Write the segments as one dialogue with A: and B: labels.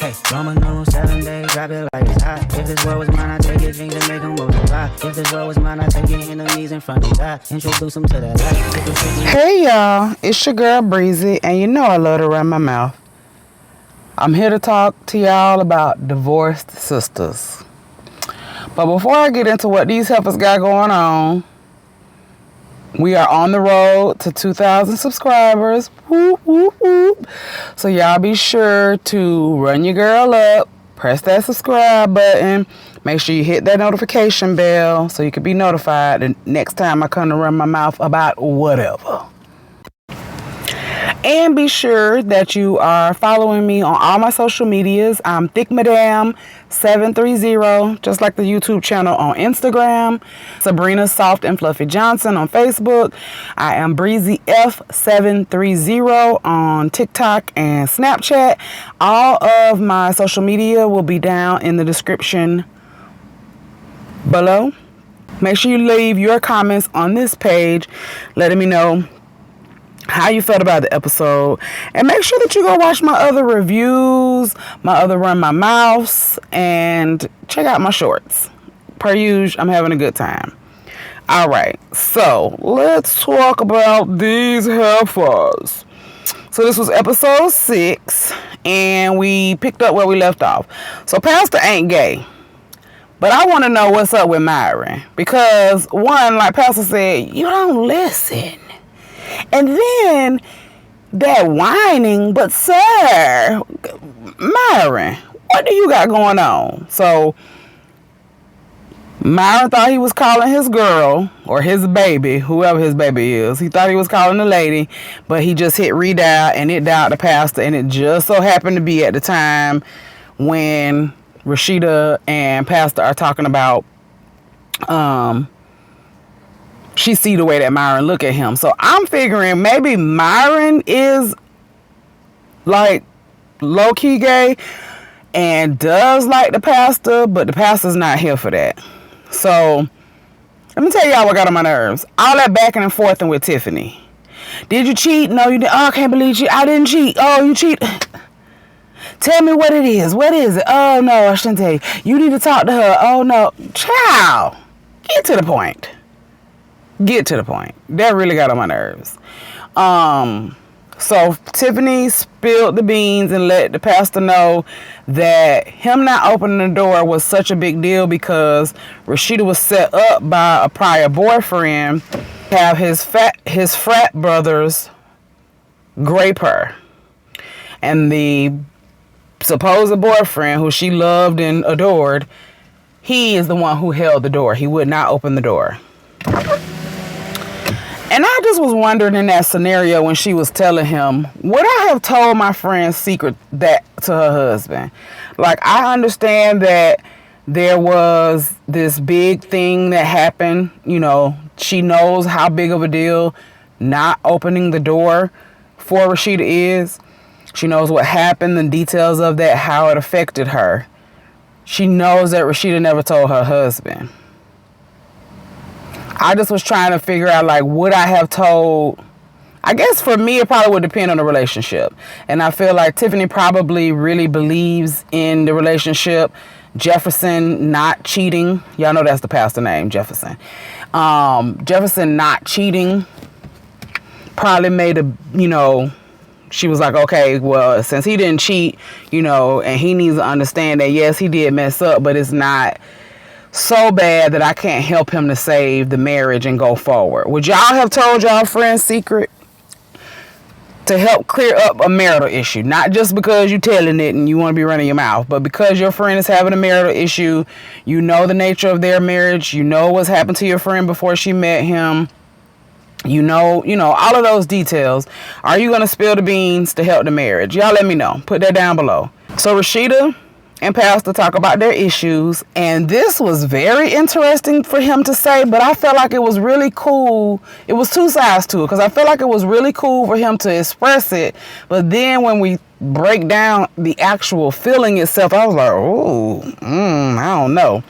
A: Hey, Roman numeral 7 days, drop it like it's hot. If this world was mine, I'd take it, things and make them multiply. If this world was mine, I'd take it, enemies in front of God. Introduce them to that life.
B: Hey y'all, it's your girl Breezy, and you know I love to run my mouth. I'm here to talk to y'all about divorced sisters. But before I get into what these heifers got going on, we are on the road to 2,000 subscribers. Whoop, whoop, whoop. So y'all be sure to run your girl up, press that subscribe button, make sure you hit that notification bell so you can be notified the next time I come to run my mouth about whatever. And be sure that you are following me on all my social medias. I'm ThickMadam730, just like the YouTube channel on Instagram. Sabrina Soft and Fluffy Johnson on Facebook. I am BreezyF730 on TikTok and Snapchat. All of my social media will be down in the description below. Make sure you leave your comments on this page, letting me know how you felt about the episode, and make sure that you go watch my other reviews, my other run my mouths, and check out my shorts. Per usual, I'm having a good time. All right, so let's talk about these heifers. So this was episode 6, and we picked up where we left off. So Pastor ain't gay, but I want to know what's up with Myron, because one, like Pastor said, you don't listen. And then that whining, but sir, Myron, what do you got going on? So Myron thought he was calling his girl or his baby, whoever his baby is. He thought he was calling the lady, but he just hit redial and it dialed the pastor. And it just so happened to be at the time when Rasheda and Pastor are talking about, she see the way that Myron look at him. So I'm figuring maybe Myron is like low-key gay and does like the pastor, but the pastor's not here for that. So let me tell y'all what got on my nerves. All that backing and forthing with Tiffany. Did you cheat? No, you didn't. Oh, I can't believe you. I didn't cheat. Oh, you cheat. Tell me what it is. What is it? Oh, no, I shouldn't tell you. You need to talk to her. Oh, no. Child, get to the point. Get to the point. That really got on my nerves. So Tiffany spilled the beans and let the pastor know that him not opening the door was such a big deal because Rasheda was set up by a prior boyfriend to have his frat brothers grape her. And the supposed boyfriend, who she loved and adored, he is the one who held the door. He would not open the door. And I just was wondering in that scenario when she was telling him, would I have told my friend's secret that to her husband? Like, I understand that there was this big thing that happened. You know, she knows how big of a deal not opening the door for Rasheda is. She knows what happened, the details of that, how it affected her. She knows that Rasheda never told her husband. I just was trying to figure out, like, would I have told? I guess for me, it probably would depend on the relationship. And I feel like Tiffany probably really believes in the relationship. Jefferson not cheating. Y'all know that's the pastor name, Jefferson. Jefferson not cheating probably made she was like, okay, well, since he didn't cheat, and he needs to understand that, yes, he did mess up, but it's not so bad that I can't help him to save the marriage and go forward. Would y'all have told y'all friend's secret to help clear up a marital issue? Not just because you're telling it and you want to be running your mouth, but because your friend is having a marital issue, you know the nature of their marriage, you know what's happened to your friend before she met him, you know all of those details. Are you going to spill the beans to help the marriage? Y'all let me know. Put that down below. So Rasheda and Pastor talk about their issues, and this was very interesting for him to say, but I felt like it was really cool. It was two sides to it, because I felt like it was really cool for him to express it, but then when we break down the actual feeling itself, I was like, I don't know.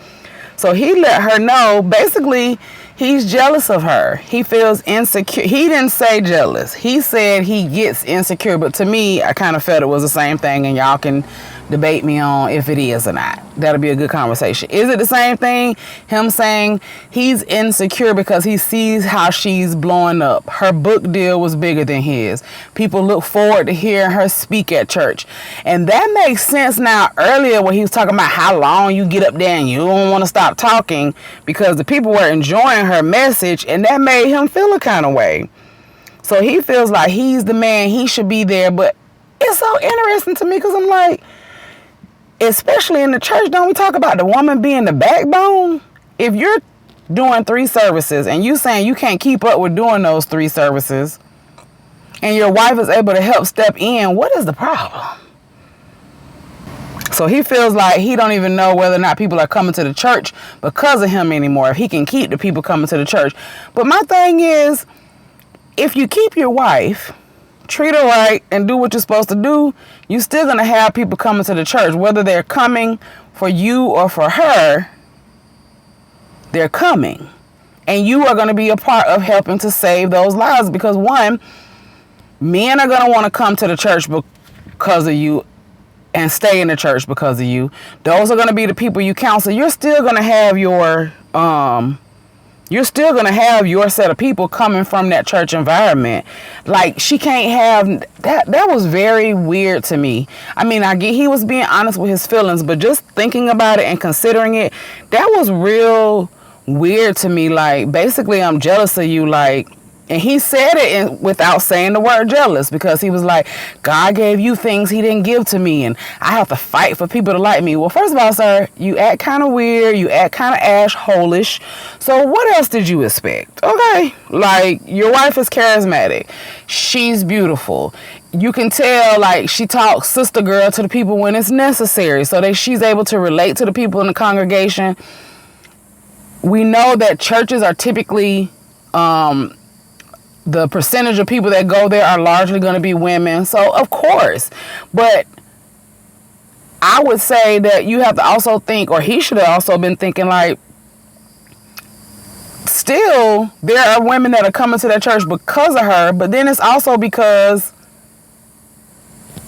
B: So he let her know, basically, he's jealous of her. He feels insecure. He didn't say jealous. He said he gets insecure, but to me, I kind of felt it was the same thing, and y'all can debate me on if it is or not. That'll be a good conversation. Is it the same thing? Him saying he's insecure because he sees how she's blowing up. Her book deal was bigger than his. People look forward to hearing her speak at church. And that makes sense now. Earlier when he was talking about how long you get up there and you don't want to stop talking, because the people were enjoying her message, and that made him feel a kind of way. So he feels like he's the man, he should be there. But it's so interesting to me because I'm like, especially in the church, don't we talk about the woman being the backbone? If you're doing 3 services and you saying you can't keep up with doing those 3 services and your wife is able to help step in, what is the problem? So he feels like he don't even know whether or not people are coming to the church because of him anymore, if he can keep the people coming to the church. But my thing is, if you keep your wife, treat her right, and do what you're supposed to do, you're still going to have people coming to the church. Whether they're coming for you or for her, they're coming. And you are going to be a part of helping to save those lives. Because one, men are going to want to come to the church because of you and stay in the church because of you. Those are going to be the people you counsel. You're still going to have your set of people coming from that church environment. Like, she can't have that. That was very weird to me. I mean, I get he was being honest with his feelings, but just thinking about it and considering it, that was real weird to me. Like, basically, I'm jealous of you. Like, and he said it without saying the word jealous, because he was like, God gave you things he didn't give to me, and I have to fight for people to like me. Well, first of all, sir, you act kind of weird. You act kind of ash-holish. So what else did you expect? Okay. Like, your wife is charismatic. She's beautiful. You can tell, like, she talks sister girl to the people when it's necessary, so that she's able to relate to the people in the congregation. We know that churches are typically, the percentage of people that go there are largely going to be women. So, of course. But I would say that you have to also think, or he should have also been thinking, like, still, there are women that are coming to that church because of her. But then it's also because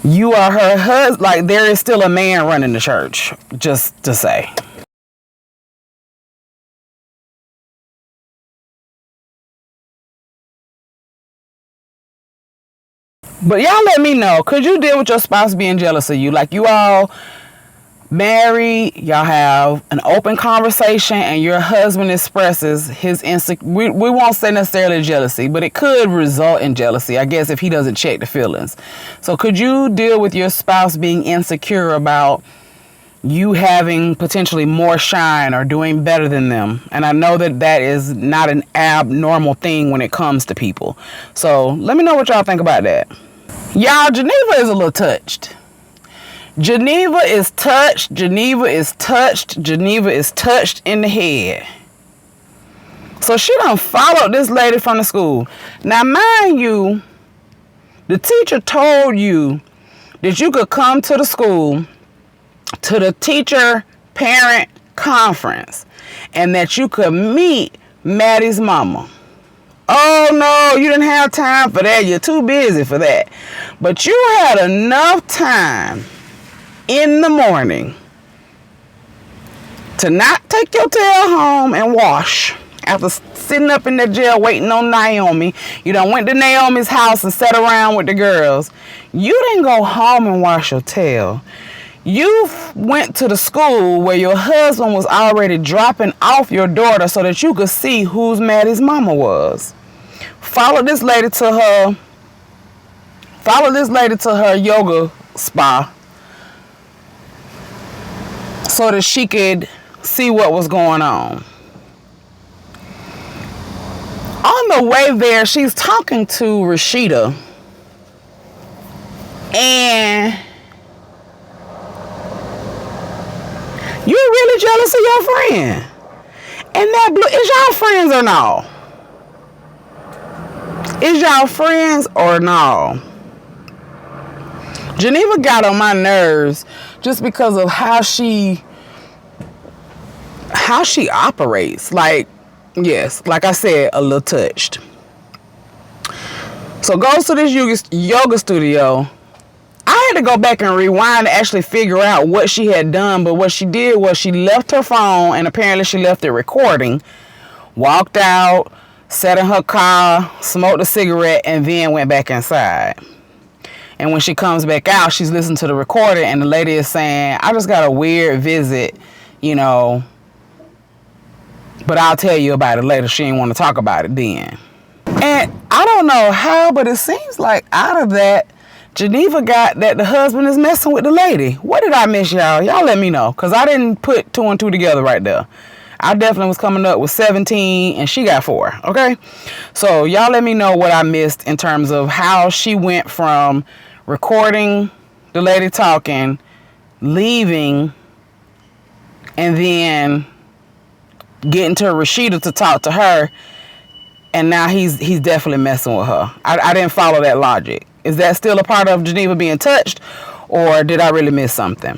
B: you are her husband. Like, there is still a man running the church, just to say. But y'all let me know, could you deal with your spouse being jealous of you? Like, you all married, y'all have an open conversation, and your husband expresses his we won't say necessarily jealousy, but it could result in jealousy, I guess, if he doesn't check the feelings. So could you deal with your spouse being insecure about you having potentially more shine or doing better than them? And I know that that is not an abnormal thing when it comes to people. So let me know what y'all think about that. Y'all, Geneva is a little touched. Geneva is touched. Geneva is touched. Geneva is touched in the head. So she done followed this lady from the school. Now, mind you, the teacher told you that you could come to the school to the teacher parent conference and that you could meet Maddie's mama. Oh no, you didn't have time for that. You're too busy for that. But you had enough time in the morning to not take your tail home and wash after sitting up in the jail waiting on Naomi. You done went to Naomi's house and sat around with the girls. You didn't go home and wash your tail. You went to the school where your husband was already dropping off your daughter so that you could see whose Maddie's mama was. Followed this lady to her yoga spa so that she could see what was going on. On the way there, she's talking to Rasheda, and you're really jealous of your friend. And that is y'all friends or no? Is y'all friends or no? Geneva got on my nerves just because of how she operates. Like, yes, like I said, a little touched. So goes to this yoga studio. I to go back and rewind to actually figure out what she had done. But what she did was she left her phone, and apparently she left it recording, walked out, sat in her car, smoked a cigarette, and then went back inside. And when she comes back out, she's listening to the recording, and the lady is saying, I just got a weird visit, you know, but I'll tell you about it later. She didn't want to talk about it then. And I don't know how, but it seems like out of that, Geneva got that the husband is messing with the lady. What did I miss, y'all? Y'all let me know, because I didn't put 2 and 2 together right there. I definitely was coming up with 17 and she got 4, okay? So y'all let me know what I missed in terms of how she went from recording the lady talking, leaving, and then getting to Rasheda to talk to her, and now he's definitely messing with her. I didn't follow that logic. Is that still a part of Geneva being touched, or did I really miss something?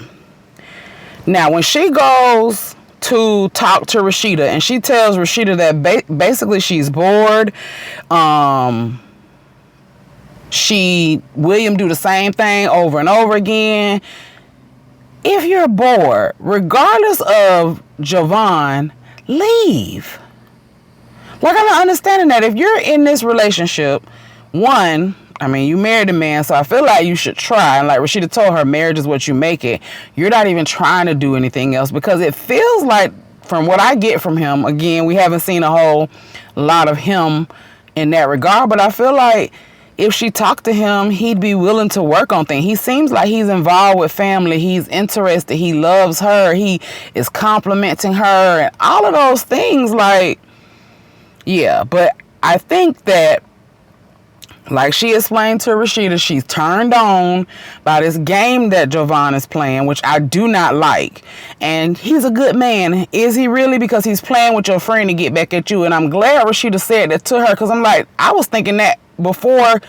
B: Now, when she goes to talk to Rasheda, and she tells Rasheda that basically she's bored, William do the same thing over and over again. If you're bored, regardless of Javon, leave. Like, I'm not understanding that. If you're in this relationship, one, I mean, you married a man, so I feel like you should try. And like Rasheda told her, marriage is what you make it. You're not even trying to do anything else, because it feels like, from what I get from him, again, we haven't seen a whole lot of him in that regard, but I feel like if she talked to him, he'd be willing to work on things. He seems like he's involved with family. He's interested. He loves her. He is complimenting her and all of those things. Like, yeah, but I think that, like she explained to Rasheda, she's turned on by this game that Javon is playing, which I do not like. And he's a good man. Is he really? Because he's playing with your friend to get back at you. And I'm glad Rasheda said that to her, because I'm like, I was thinking that before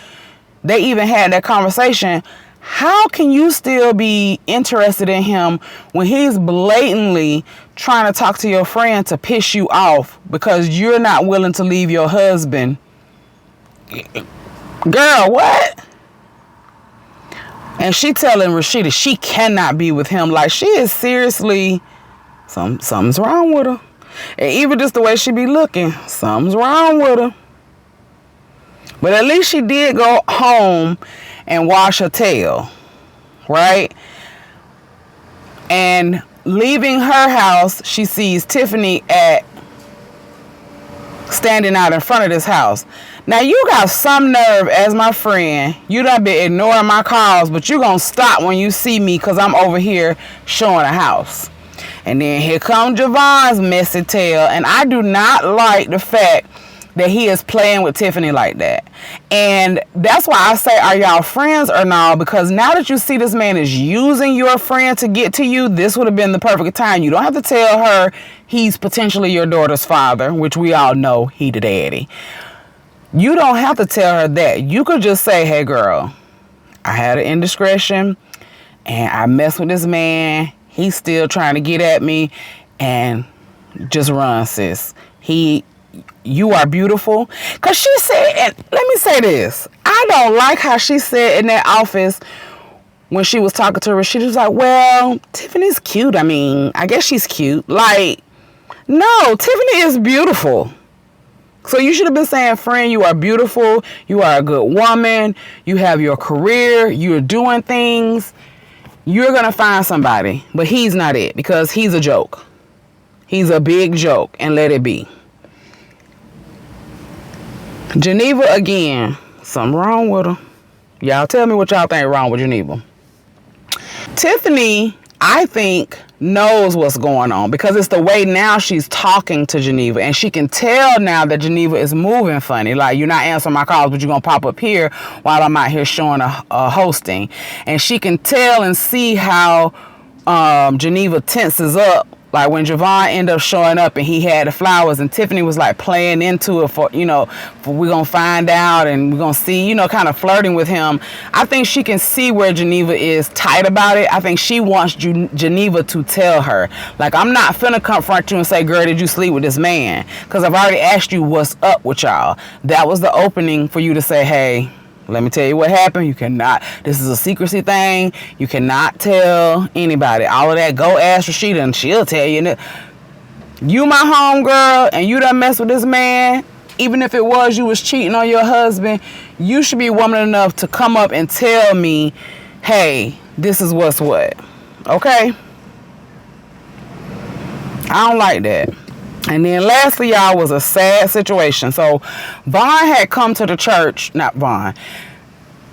B: they even had that conversation. How can you still be interested in him when he's blatantly trying to talk to your friend to piss you off because you're not willing to leave your husband? Girl, what? And she telling Rasheda she cannot be with him. Like, she is seriously, something's wrong with her. And even just the way she be looking, something's wrong with her. But at least she did go home and wash her tail, right? And leaving her house, she sees Tiffany standing out in front of this house. Now, you got some nerve as my friend. You done been ignoring my calls, but you gonna stop when you see me because I'm over here showing a house. And then here comes Javon's messy tail. And I do not like the fact that he is playing with Tiffany like that. And that's why I say, are y'all friends or not? Because now that you see this man is using your friend to get to you, this would have been the perfect time. You don't have to tell her he's potentially your daughter's father, which we all know he the daddy. You don't have to tell her that. You could just say, hey girl, I had an indiscretion and I messed with this man. He's still trying to get at me, and just run, sis. You are beautiful. Because she said, and let me say this, I don't like how she said in that office when she was talking to her, she was like, well, Tiffany's cute. I mean, I guess she's cute. Like, no, Tiffany is beautiful. So you should have been saying, friend, you are beautiful. You are a good woman. You have your career. You're doing things. You're going to find somebody. But he's not it, because he's a joke. He's a big joke, and let it be. Geneva, again, something wrong with her. Y'all tell me what y'all think wrong with Geneva. Tiffany, I think, knows what's going on, because it's the way now she's talking to Geneva, and she can tell now that Geneva is moving funny. Like, you're not answering my calls, but you're going to pop up here while I'm out here showing a hosting. And she can tell and see how Geneva tenses up. Like when Javon ended up showing up and he had the flowers, and Tiffany was like playing into it for we're going to find out and we're going to see, kind of flirting with him. I think she can see where Geneva is tight about it. I think she wants Geneva to tell her, like, I'm not finna confront you and say, girl, did you sleep with this man? Because I've already asked you what's up with y'all. That was the opening for you to say, hey, Let me tell you what happened. You cannot. This is a secrecy thing. You cannot tell anybody. All of that, go ask Rasheda and she'll tell you. You my homegirl and you done mess with this man. Even if it was you was cheating on your husband, you should be woman enough to come up and tell me, hey, this is what's what. Okay? I don't like that. And then lastly, y'all, was a sad situation. So Vaughn had come to the church, not Vaughn.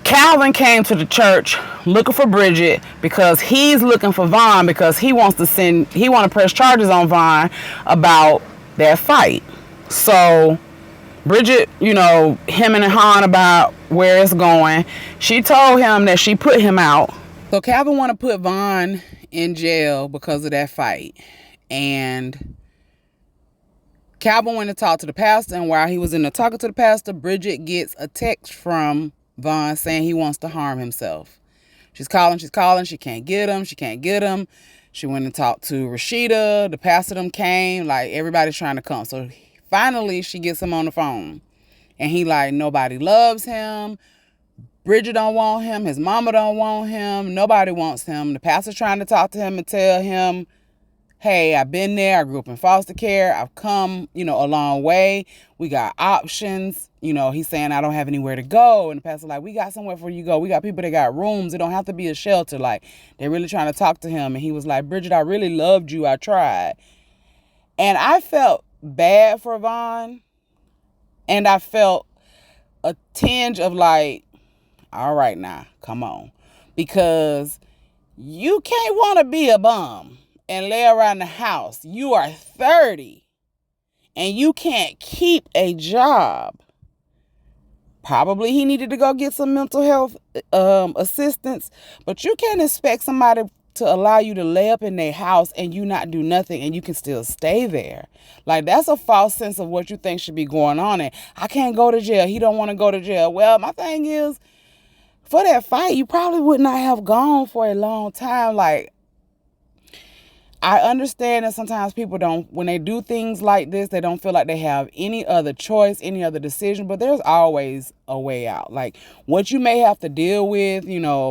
B: Calvin came to the church looking for Bridgette because he's looking for Vaughn because he want to press charges on Vaughn about that fight. So Bridgette, him and Han about where it's going. She told him that she put him out. So Calvin want to put Vaughn in jail because of that fight. And Calvin went to talk to the pastor, and while he was in there talking to the pastor, Bridgette gets a text from Vaughn saying he wants to harm himself. She's calling. She can't get him. She went and talked to Rasheda. The pastor them came. Like, everybody's trying to come. So finally, she gets him on the phone. And he like, nobody loves him. Bridgette don't want him. His mama don't want him. Nobody wants him. The pastor's trying to talk to him and tell him, hey, I've been there. I grew up in foster care. I've come, a long way. We got options. He's saying I don't have anywhere to go. And the pastor's like, we got somewhere for you to go. We got people that got rooms. It don't have to be a shelter. Like, they're really trying to talk to him. And he was like, Bridgette, I really loved you. I tried. And I felt bad for Vaughn. And I felt a tinge of like, all right now, come on. Because you can't want to be a bum and lay around the house. You are 30 and you can't keep a job. Probably he needed to go get some mental health assistance, but you can't expect somebody to allow you to lay up in their house and you not do nothing and you can still stay there. Like, that's a false sense of what you think should be going on. And I can't go to jail. He don't want to go to jail. Well, my thing is, for that fight, you probably would not have gone for a long time. Like, I understand that sometimes people don't, when they do things like this, they don't feel like they have any other choice, any other decision, but there's always a way out. Like, what you may have to deal with,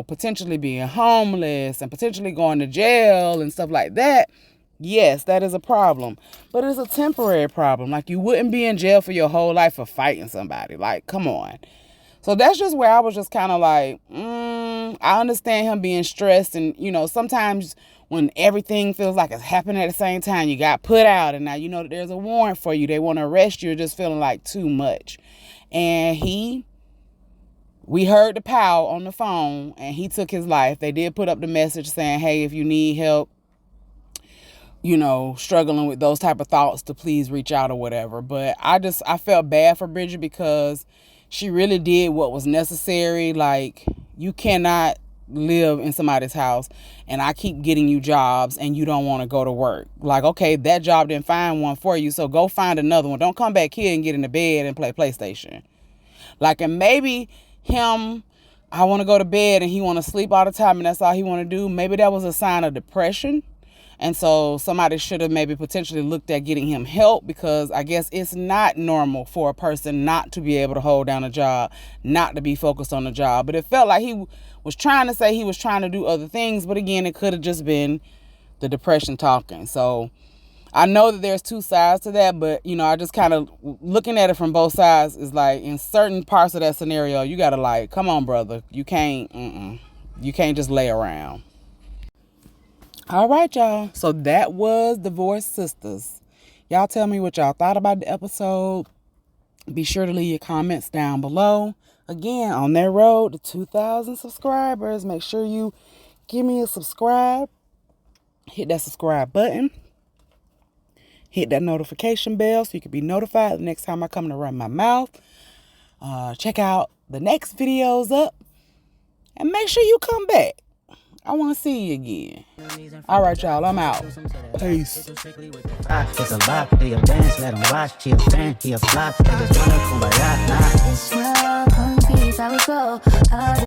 B: potentially being homeless and potentially going to jail and stuff like that. Yes, that is a problem, but it's a temporary problem. Like, you wouldn't be in jail for your whole life for fighting somebody. Like, come on. So that's just where I was just kind of like, I understand him being stressed. And, sometimes when everything feels like it's happening at the same time, you got put out and now that there's a warrant for you. They want to arrest you. You're just feeling like too much. And we heard the pow on the phone and he took his life. They did put up the message saying, hey, if you need help, struggling with those type of thoughts, to please reach out or whatever. But I felt bad for Bridgette because she really did what was necessary. Like, you cannot live in somebody's house and I keep getting you jobs and you don't want to go to work. Like, okay, that job didn't find one for you, so go find another one. Don't come back here and get in the bed and play PlayStation. Like, and maybe him, I want to go to bed and he want to sleep all the time and that's all he want to do. Maybe that was a sign of depression. And so somebody should have maybe potentially looked at getting him help, because I guess it's not normal for a person not to be able to hold down a job, not to be focused on the job. But it felt like he was trying to say he was trying to do other things. But again, it could have just been the depression talking. So I know that there's two sides to that, but, I just kind of looking at it from both sides is like, in certain parts of that scenario, you got to like, come on, brother. You can't just lay around. All right, y'all. So that was Divorced Sisters. Y'all tell me what y'all thought about the episode. Be sure to leave your comments down below. Again, on that road to 2,000 subscribers, make sure you give me a subscribe. Hit that subscribe button. Hit that notification bell so you can be notified the next time I come to run my mouth. Check out the next videos up. And make sure you come back. I want to see you again. All right, y'all. I'm out. Peace.
A: It's a lot. They a dance, let them watch. She a fan, he a flop. They just wanna kumbaya. Nah.